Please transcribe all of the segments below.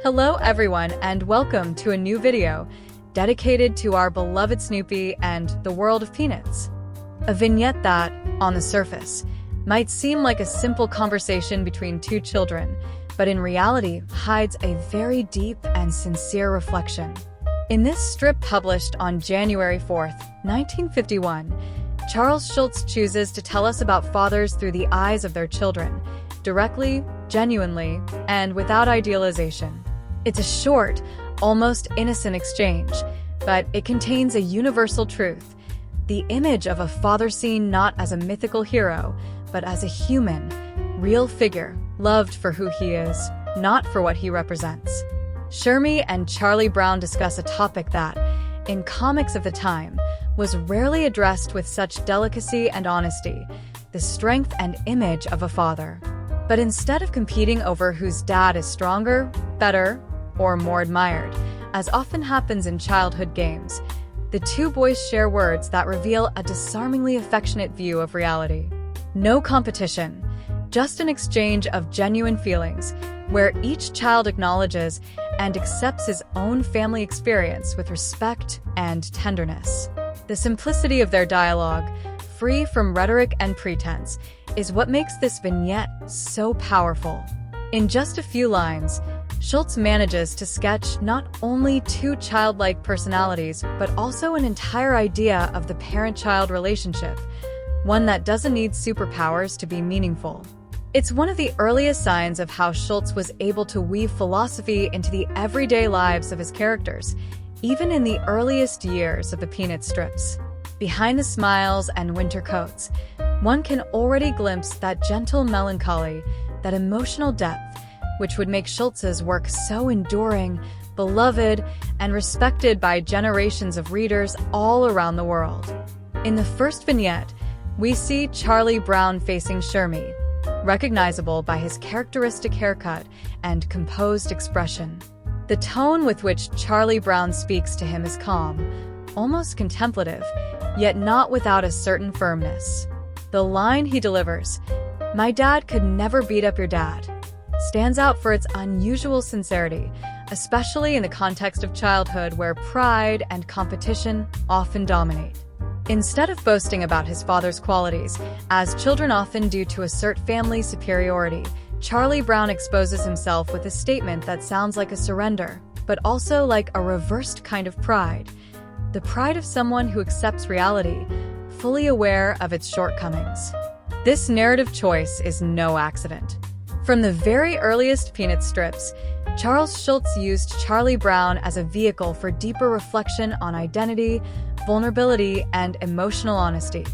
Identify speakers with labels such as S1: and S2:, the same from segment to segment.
S1: Hello everyone and welcome to a new video dedicated to our beloved Snoopy and the world of Peanuts. A vignette that, on the surface, might seem like a simple conversation between two children, but in reality hides a very deep and sincere reflection. In this strip published on January 4th, 1951, Charles Schulz chooses to tell us about fathers through the eyes of their children, directly, genuinely, and without idealization. It's a short, almost innocent exchange, but it contains a universal truth. The image of a father seen not as a mythical hero, but as a human, real figure, loved for who he is, not for what he represents. Shermy and Charlie Brown discuss a topic that, in comics of the time, was rarely addressed with such delicacy and honesty, the strength and image of a father. But instead of competing over whose dad is stronger, better, or more admired, as often happens in childhood games, the two boys share words that reveal a disarmingly affectionate view of reality. No competition, just an exchange of genuine feelings, where each child acknowledges and accepts his own family experience with respect and tenderness. The simplicity of their dialogue, free from rhetoric and pretense, is what makes this vignette so powerful. In just a few lines, Schulz manages to sketch not only two childlike personalities, but also an entire idea of the parent-child relationship, one that doesn't need superpowers to be meaningful. It's one of the earliest signs of how Schulz was able to weave philosophy into the everyday lives of his characters, even in the earliest years of the Peanuts strips. Behind the smiles and winter coats, one can already glimpse that gentle melancholy, that emotional depth, which would make Schulz's work so enduring, beloved, and respected by generations of readers all around the world. In the first vignette, we see Charlie Brown facing Shermy, recognizable by his characteristic haircut and composed expression. The tone with which Charlie Brown speaks to him is calm, almost contemplative, yet not without a certain firmness. The line he delivers, "My dad could never beat up your dad," stands out for its unusual sincerity, especially in the context of childhood where pride and competition often dominate. Instead of boasting about his father's qualities, as children often do to assert family superiority, Charlie Brown exposes himself with a statement that sounds like a surrender, but also like a reversed kind of pride. The pride of someone who accepts reality, fully aware of its shortcomings. This narrative choice is no accident. From the very earliest Peanuts strips, Charles Schulz used Charlie Brown as a vehicle for deeper reflection on identity, vulnerability, and emotional honesty.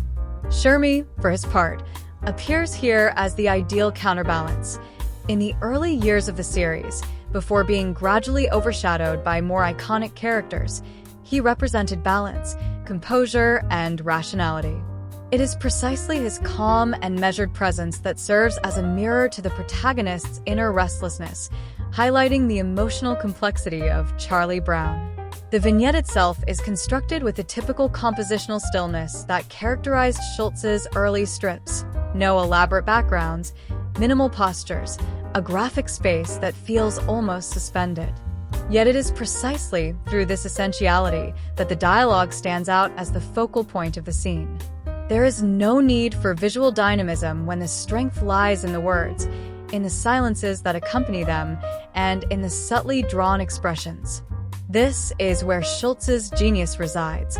S1: Shermy, for his part, appears here as the ideal counterbalance. In the early years of the series, before being gradually overshadowed by more iconic characters, he represented balance, composure, and rationality. It is precisely his calm and measured presence that serves as a mirror to the protagonist's inner restlessness, highlighting the emotional complexity of Charlie Brown. The vignette itself is constructed with the typical compositional stillness that characterized Schulz's early strips. No elaborate backgrounds, minimal postures, a graphic space that feels almost suspended. Yet it is precisely through this essentiality that the dialogue stands out as the focal point of the scene. There is no need for visual dynamism when the strength lies in the words, in the silences that accompany them, and in the subtly drawn expressions. This is where Schulz's genius resides,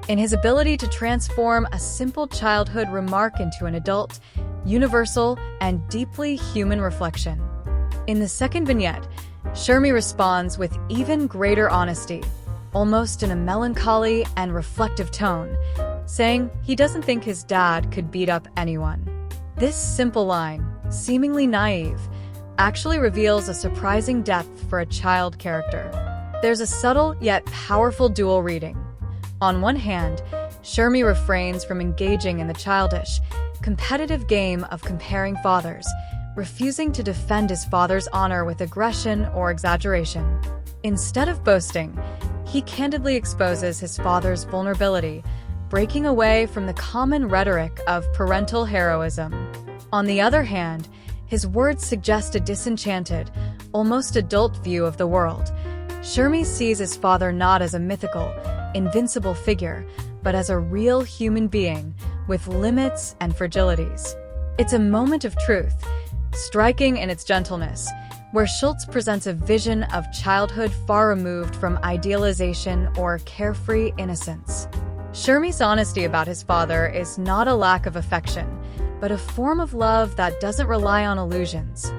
S1: in his ability to transform a simple childhood remark into an adult, universal, and deeply human reflection. In the second vignette, Shermy responds with even greater honesty, almost in a melancholy and reflective tone, saying he doesn't think his dad could beat up anyone. This simple line, seemingly naive, actually reveals a surprising depth for a child character. There's a subtle yet powerful dual reading. On one hand, Shermy refrains from engaging in the childish, competitive game of comparing fathers, refusing to defend his father's honor with aggression or exaggeration. Instead of boasting, he candidly exposes his father's vulnerability, breaking away from the common rhetoric of parental heroism. On the other hand, his words suggest a disenchanted, almost adult view of the world. Shermie sees his father not as a mythical, invincible figure, but as a real human being with limits and fragilities. It's a moment of truth, striking in its gentleness, where Schultz presents a vision of childhood far removed from idealization or carefree innocence. Shermie's honesty about his father is not a lack of affection, but a form of love that doesn't rely on illusions.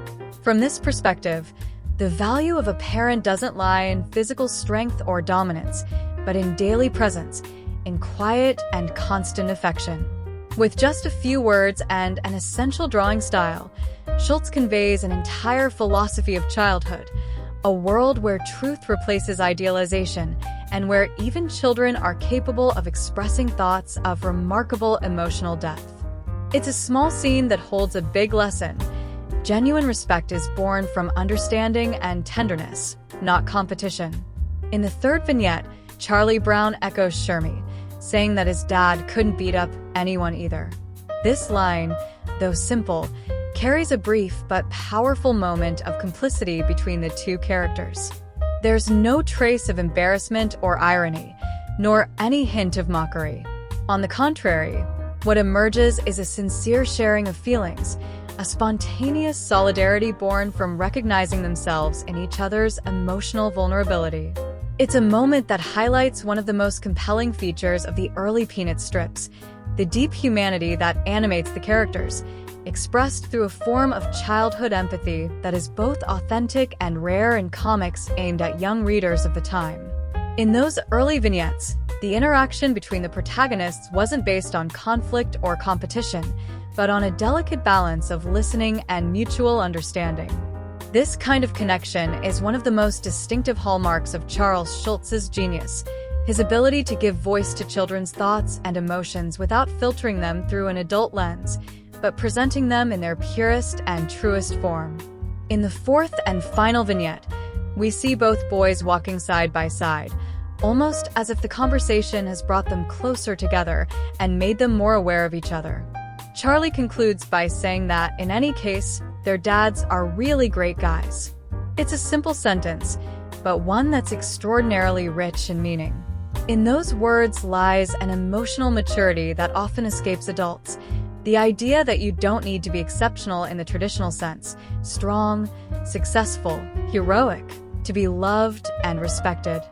S1: From this perspective, the value of a parent doesn't lie in physical strength or dominance, but in daily presence, in quiet and constant affection. With just a few words and an essential drawing style, Schultz conveys an entire philosophy of childhood, a world where truth replaces idealization and where even children are capable of expressing thoughts of remarkable emotional depth. It's a small scene that holds a big lesson. Genuine respect is born from understanding and tenderness, not competition. In the third vignette, Charlie Brown echoes Shermie, saying that his dad couldn't beat up anyone either. This line, though simple, carries a brief but powerful moment of complicity between the two characters. There's no trace of embarrassment or irony, nor any hint of mockery. On the contrary, what emerges is a sincere sharing of feelings, a spontaneous solidarity born from recognizing themselves in each other's emotional vulnerability. It's a moment that highlights one of the most compelling features of the early Peanuts strips, the deep humanity that animates the characters, expressed through a form of childhood empathy that is both authentic and rare in comics aimed at young readers of the time. In those early vignettes, the interaction between the protagonists wasn't based on conflict or competition, but on a delicate balance of listening and mutual understanding. This kind of connection is one of the most distinctive hallmarks of Charles Schultz's genius, his ability to give voice to children's thoughts and emotions without filtering them through an adult lens, but presenting them in their purest and truest form. In the fourth and final vignette, we see both boys walking side by side, almost as if the conversation has brought them closer together and made them more aware of each other. Charlie concludes by saying that, in any case, their dads are really great guys. It's a simple sentence, but one that's extraordinarily rich in meaning. In those words lies an emotional maturity that often escapes adults. The idea that you don't need to be exceptional in the traditional sense, strong, successful, heroic, to be loved and respected.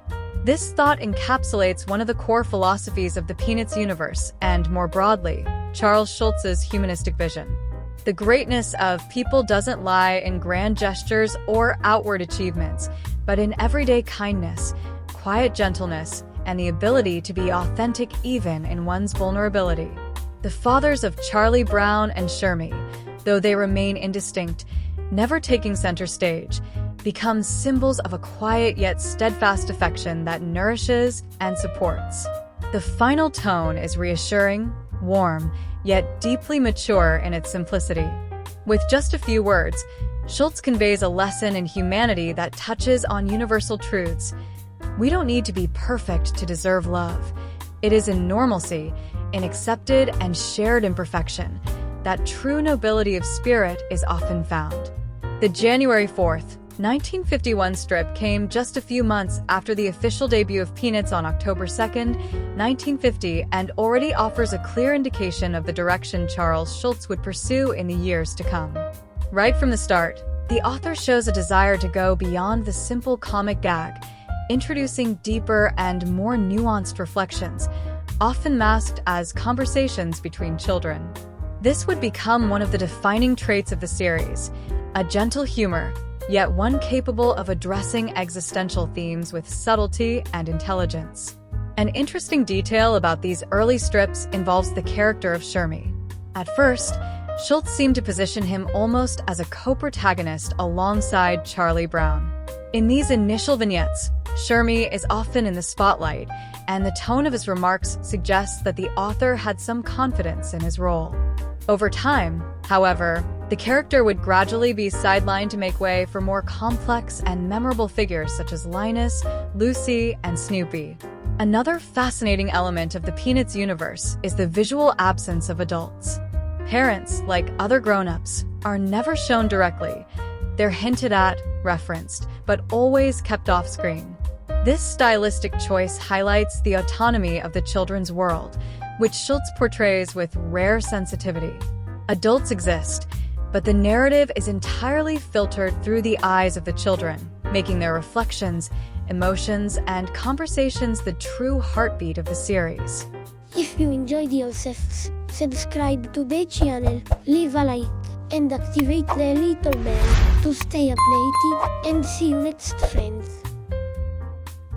S1: This thought encapsulates one of the core philosophies of the Peanuts universe and, more broadly, Charles Schultz's humanistic vision. The greatness of people doesn't lie in grand gestures or outward achievements, but in everyday kindness, quiet gentleness, and the ability to be authentic even in one's vulnerability. The fathers of Charlie Brown and Shermie, though they remain indistinct, never taking center stage, become symbols of a quiet yet steadfast affection that nourishes and supports. The final tone is reassuring, warm, yet deeply mature in its simplicity. With just a few words, Schultz conveys a lesson in humanity that touches on universal truths. We don't need to be perfect to deserve love. It is in normalcy, in accepted and shared imperfection, that true nobility of spirit is often found. The January 4th, 1951 strip came just a few months after the official debut of Peanuts on October 2nd, 1950, and already offers a clear indication of the direction Charles Schultz would pursue in the years to come. Right from the start, the author shows a desire to go beyond the simple comic gag, introducing deeper and more nuanced reflections, often masked as conversations between children. This would become one of the defining traits of the series, a gentle humor, yet one capable of addressing existential themes with subtlety and intelligence. An interesting detail about these early strips involves the character of Shermie. At first, Schultz seemed to position him almost as a co-protagonist alongside Charlie Brown. In these initial vignettes, Shermie is often in the spotlight, and the tone of his remarks suggests that the author had some confidence in his role. Over time, however, the character would gradually be sidelined to make way for more complex and memorable figures such as Linus, Lucy, and Snoopy. Another fascinating element of the Peanuts universe is the visual absence of adults. Parents, like other grown-ups, are never shown directly. They're hinted at, referenced, but always kept off screen. This stylistic choice highlights the autonomy of the children's world, which Schultz portrays with rare sensitivity. Adults exist, but the narrative is entirely filtered through the eyes of the children, making their reflections, emotions, and conversations the true heartbeat of the series.
S2: If you enjoyed yourself, subscribe to the channel, leave a like, and activate the little bell to stay updated, and see you next, friends.